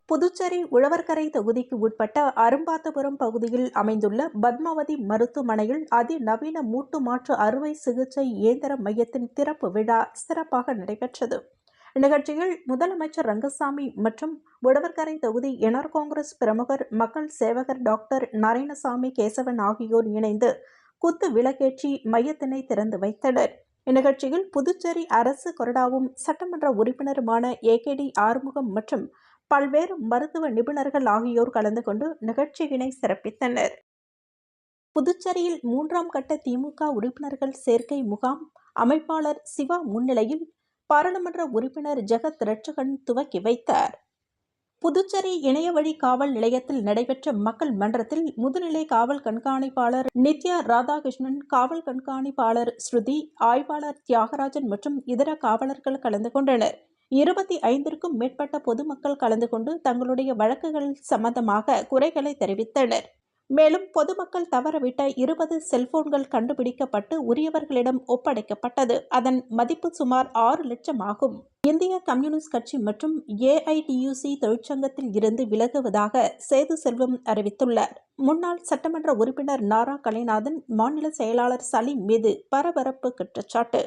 புதுச்சேரி உழவர்கரை தொகுதிக்கு உட்பட்ட அரும்பாத்தபுரம் பகுதியில் அமைந்துள்ள பத்மாவதி மருத்துவமனையில் அதிநவீன மூட்டு மாற்று அறுவை சிகிச்சை இயந்திர மையத்தின் திறப்பு விழா சிறப்பாக நடைபெற்றது. நிகழ்ச்சியில் முதலமைச்சர் ரங்கசாமி மற்றும் உழவர்கரை தொகுதி என்ஆர் காங்கிரஸ் பிரமுகர் மக்கள் சேவகர் டாக்டர் நாராயணசாமி கேசவன் ஆகியோர் இணைந்து குத்து விளக்கேற்றி மையத்தினை திறந்து வைத்தனர். இந்நிகழ்ச்சியில் புதுச்சேரி அரசு கொறடாவும் சட்டமன்ற உறுப்பினருமான ஏகேடி ஆறுமுகம் மற்றும் பல்வேறு மருத்துவ நிபுணர்கள் ஆகியோர் கலந்து கொண்டு நிகழ்ச்சியினை சிறப்பித்தனர். புதுச்சேரியில் 3ஆம் கட்ட திமுக உறுப்பினர்கள் சேர்க்கை முகாம் அமைப்பாளர் சிவா முன்னிலையில் பாராளுமன்ற உறுப்பினர் ஜெகத் ரட்சகன் துவக்கி வைத்தார். புதுச்சேரி இணையவழி காவல் நிலையத்தில் நடைபெற்ற மக்கள் மன்றத்தில் முதுநிலை காவல் கண்காணிப்பாளர் நித்யா ராதாகிருஷ்ணன், காவல் கண்காணிப்பாளர் ஸ்ருதி, ஆய்வாளர் தியாகராஜன் மற்றும் இதர காவலர்கள் கலந்து கொண்டனர். 25க்கும் மேற்பட்ட பொதுமக்கள் கலந்து கொண்டு தங்களுடைய வழக்குகள் சம்பந்தமாக குறைகளை தெரிவித்தனர். மேலும் பொதுமக்கள் தவறவிட்ட 20 செல்போன்கள் கண்டுபிடிக்கப்பட்டு உரியவர்களிடம் ஒப்படைக்கப்பட்டது. அதன் மதிப்பு சுமார் 6 லட்சம் ஆகும். இந்திய கம்யூனிஸ்ட் கட்சி மற்றும் ஏஐடியூசி தொழிற்சங்கத்தில் இருந்து விலகுவதாக சேது செல்வம் அறிவித்துள்ளார். முன்னாள் சட்டமன்ற உறுப்பினர் நாரா கலைநாதன் மாநில செயலாளர் சலீம் மீது பரபரப்பு குற்றச்சாட்டு.